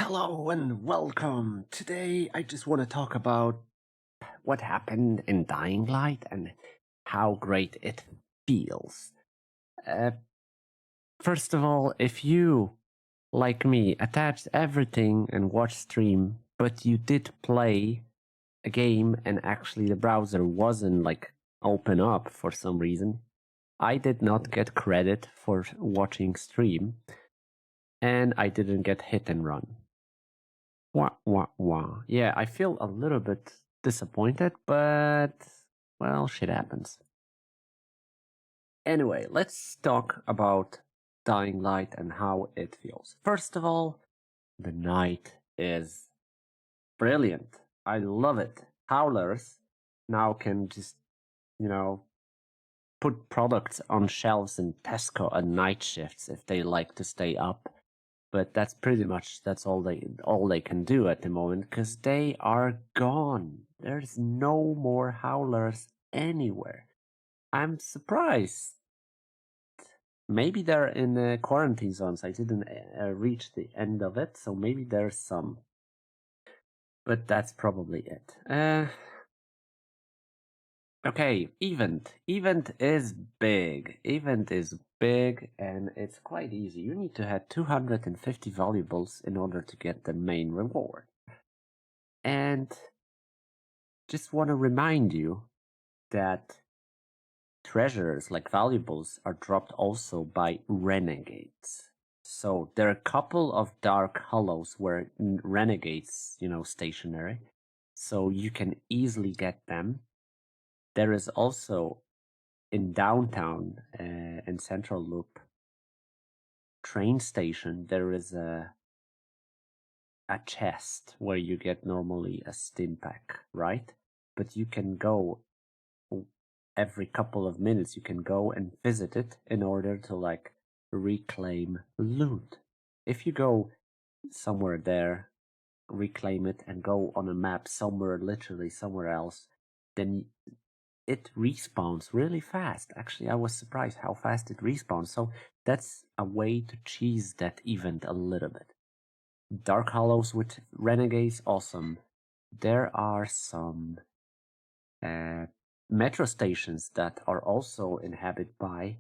Hello and welcome. Today I just want to talk about what happened in Dying Light and how great it feels. Uh, First of all, if you, like me, attached everything and watched stream, but you did play a game and actually the browser wasn't open up for some reason, I did not get credit for watching stream and I didn't get hit and run. Wah, wah, wah. Yeah, I feel a little bit disappointed, but well, shit happens. Anyway, let's talk about Dying Light and how it feels. First of all, the night is brilliant. I love it. Howlers now can just, you know, put products on shelves in Tesco at night shifts if they like to stay up. But that's pretty much all they can do at the moment because they are gone. There's no more howlers anywhere. I'm surprised. Maybe they're in quarantine zones. I didn't reach the end of it, so maybe there's some. But that's probably it. Okay, event. Event is big. Event is big and it's quite easy. You need to have 250 valuables in order to get the main reward. And just want to remind you that treasures like valuables are dropped also by renegades. So there are a couple of dark hollows where renegades, stationary. So you can easily get them. There is also in downtown in Central Loop train station, there is a chest where you get normally a stim pack, right? But you can go every couple of minutes. You can go and visit it in order to reclaim loot. If you go somewhere there, reclaim it, and go on a map somewhere, literally somewhere else, then it respawns really fast. Actually, I was surprised how fast it respawns. So that's a way to cheese that event a little bit. Dark Hollows with Renegades, awesome. There are some metro stations that are also inhabited by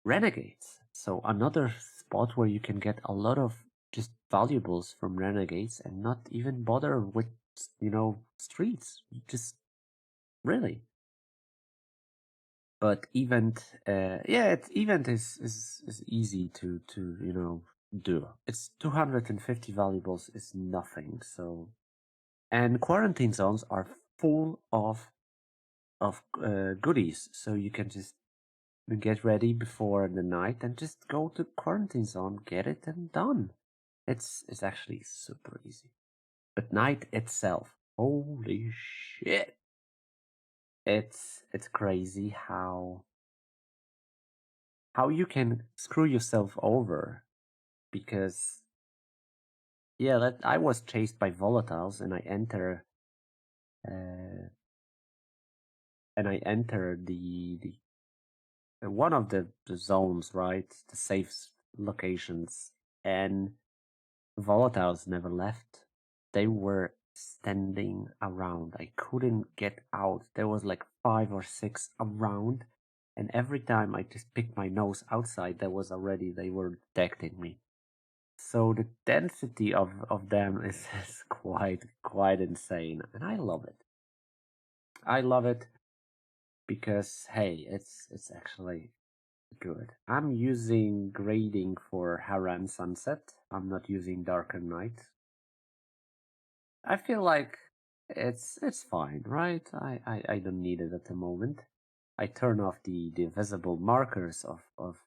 renegades. So another spot where you can get a lot of just valuables from renegades and not even bother with streets. Just really. But event, event is easy to do. It's 250 valuables is nothing. So, and quarantine zones are full of goodies, so you can just get ready before the night and just go to quarantine zone, get it and done. It's actually super easy. But night itself, holy shit. It's crazy how you can screw yourself over because I was chased by volatiles and I enter the one of the zones, right? The safe locations, and volatiles never left. They were standing around. I couldn't get out. There was like 5 or 6 around, and every time I just picked my nose outside, they were detecting me. So the density of them is quite insane, and I love it. I love it because hey, it's actually good. I'm using grading for Haran Sunset. I'm not using Darker Night. I feel like it's fine, right? I don't need it at the moment. I turn off the visible markers of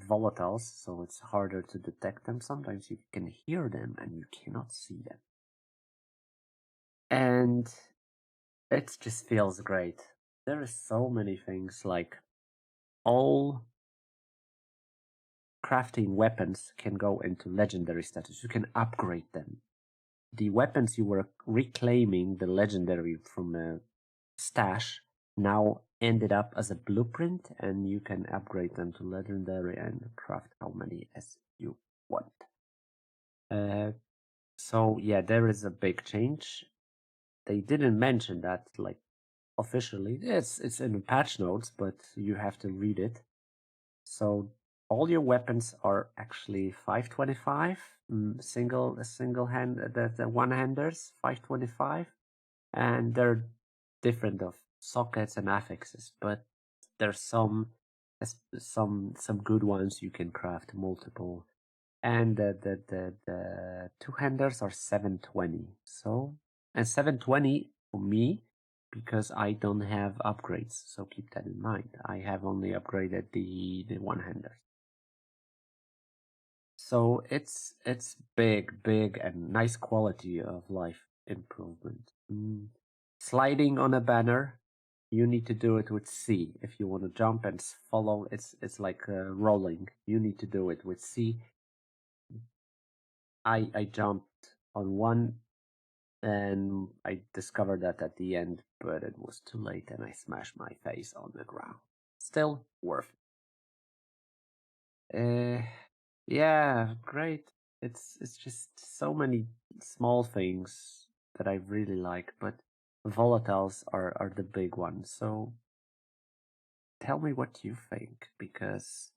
volatiles, so it's harder to detect them. Sometimes you can hear them and you cannot see them. And it just feels great. There are so many things, like all crafting weapons can go into legendary status. You can upgrade them. The weapons you were reclaiming the legendary from a stash now ended up as a blueprint, and you can upgrade them to legendary and craft how many as you want. Uh, so yeah, there is a big change. They didn't mention that like officially. It's in the patch notes, but you have to read it. So all your weapons are actually 525 single hand the one handers 525, and they're different of sockets and affixes, but there's some good ones you can craft multiple, and the two handers are 720. So, and 720 for me because I don't have upgrades. So keep that in mind. I have only upgraded the one handers. So it's big and nice quality of life improvement. Sliding on a banner, you need to do it with C. If you want to jump and follow, it's like rolling. You need to do it with C. I jumped on one and I discovered that at the end, but it was too late and I smashed my face on the ground. Still worth it. Yeah, great. It's just so many small things that I really like, but volatiles are the big ones. So tell me what you think, because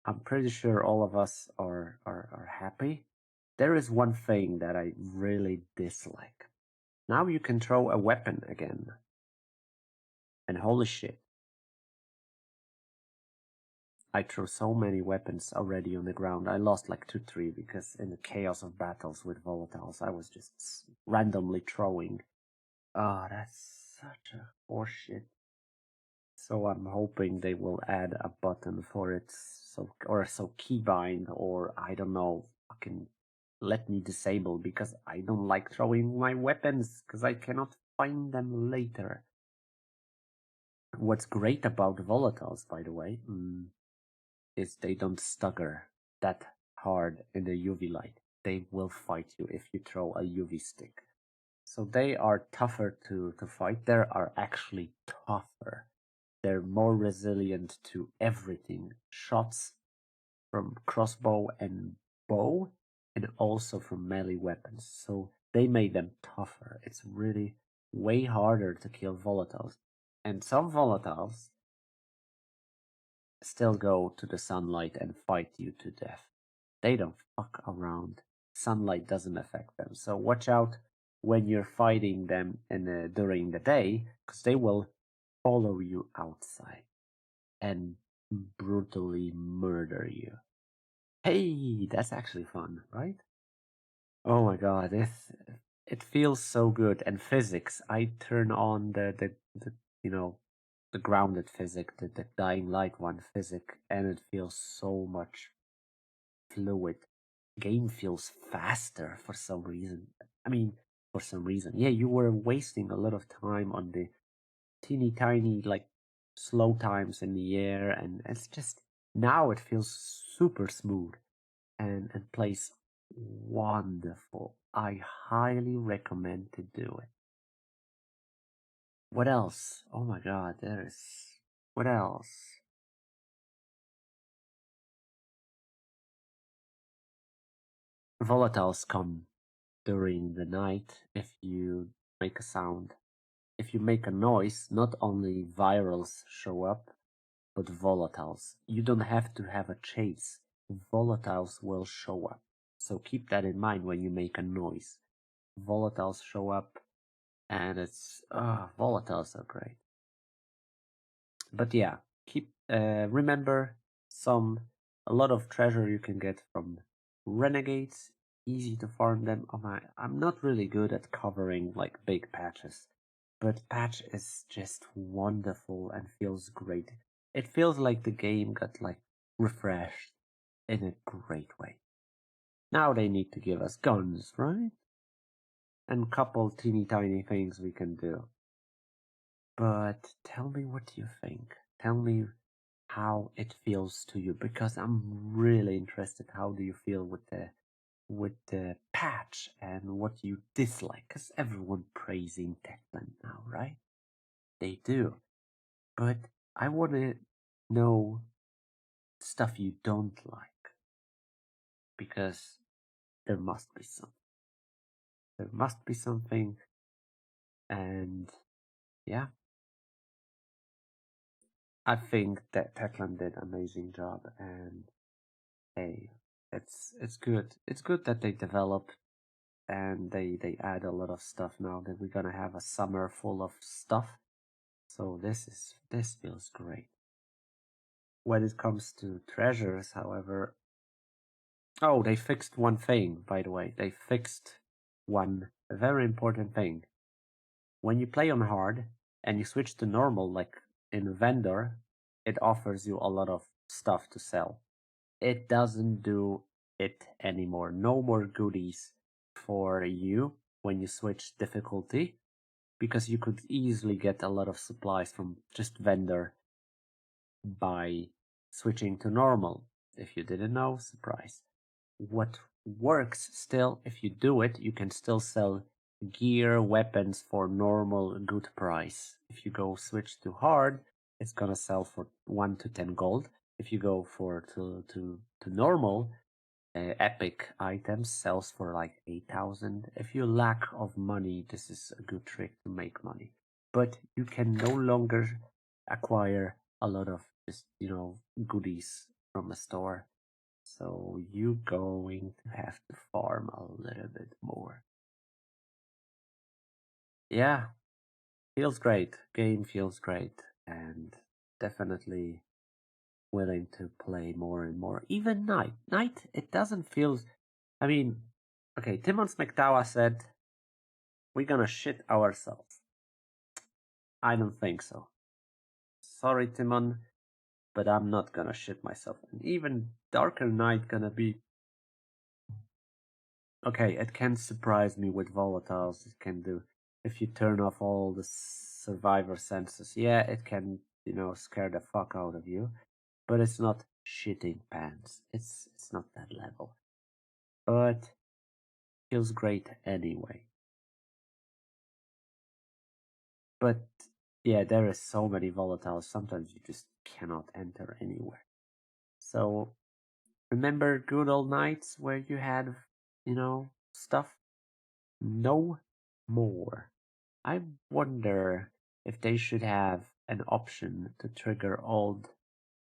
I'm pretty sure all of us are happy. There is one thing that I really dislike. Now you can throw a weapon again. And holy shit, I threw so many weapons already on the ground. I lost like 2-3 because in the chaos of battles with volatiles, I was just randomly throwing. Ah, that's such a horseshit. So I'm hoping they will add a button for it, so keybind, or I don't know, fucking let me disable, because I don't like throwing my weapons because I cannot find them later. What's great about volatiles, by the way, is they don't stagger that hard in the UV light. They will fight you if you throw a UV stick. So they are tougher to fight. They are actually tougher. They're more resilient to everything. Shots from crossbow and bow, and also from melee weapons. So they made them tougher. It's really way harder to kill volatiles. And some volatiles still go to the sunlight and fight you to death. They don't fuck around. Sunlight doesn't affect them. So watch out when you're fighting them during the day, because they will follow you outside and brutally murder you. Hey, that's actually fun, right? Oh my god, it feels so good. And physics, I turn on the you know the grounded physic, the dying light one physic, and it feels so much fluid. Game feels faster for some reason. I mean, for some reason. Yeah, you were wasting a lot of time on the teeny tiny, like, slow times in the air, and it's just now it feels super smooth and plays wonderful. I highly recommend to do it. What else? Oh my god, there's what else? Volatiles come during the night if you make a sound. If you make a noise, not only virals show up, but volatiles. You don't have to have a chase. Volatiles will show up. So keep that in mind when you make a noise. Volatiles show up, and it's volatiles are great. But yeah, keep remember a lot of treasure you can get from renegades. Easy to farm them. I'm not really good at covering like big patches, but patch is just wonderful and feels great. It feels like the game got like refreshed in a great way. Now they need to give us guns, right? And couple teeny tiny things we can do. But tell me what you think. Tell me how it feels to you, because I'm really interested. How do you feel with the patch, and what you dislike? Because everyone praising Techland now, right? They do. But I want to know stuff you don't like, because there must be something. There must be something, and yeah, I think that Techland did an amazing job, and hey, it's good. It's good that they develop and they add a lot of stuff now that we're gonna have a summer full of stuff. So this feels great. When it comes to treasures, however, oh, they fixed one thing, by the way. They fixed one very important thing. When you play on hard and you switch to normal, like in vendor, it offers you a lot of stuff to sell. It doesn't do it anymore. No more goodies for you when you switch difficulty, because you could easily get a lot of supplies from just vendor by switching to normal. If you didn't know, surprise. What works still, if you do it, you can still sell gear, weapons for normal good price. If you go switch to hard, it's gonna sell for 1 to 10 gold. If you go for to normal, epic items sells for like 8,000. If you lack of money, this is a good trick to make money. But you can no longer acquire a lot of just, goodies from a store. So you going to have to farm a little bit more. Yeah, feels great. Game feels great, and definitely willing to play more and more. Even Night. Night, it doesn't feel. I mean, okay, Timon McDowell said, we're gonna shit ourselves. I don't think so. Sorry, Timon, but I'm not gonna shit myself. And even Darker Night gonna be. Okay, it can surprise me with volatiles. It can do. If you turn off all the survivor senses, yeah, it can, scare the fuck out of you. But it's not shitting pants. It's not that level. But feels great anyway. But yeah, there is so many volatiles. Sometimes you just cannot enter anywhere. So remember good old nights where you had, stuff? No more. I wonder if they should have an option to trigger old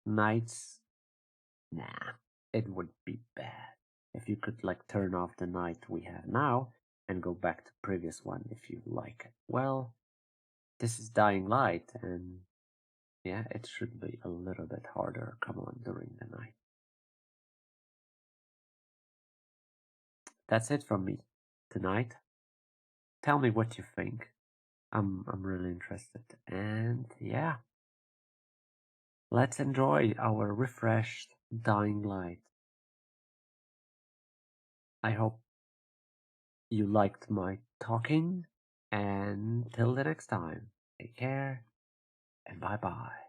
nights. Nah, it would be bad. If you could like turn off the night we have now and go back to previous one if you like it. Well, this is Dying Light, and yeah, it should be a little bit harder come on during the night. That's it from me tonight. Tell me what you think. I'm really interested. And yeah, let's enjoy our refreshed Dying Light. I hope you liked my talking, and till the next time, take care and bye bye.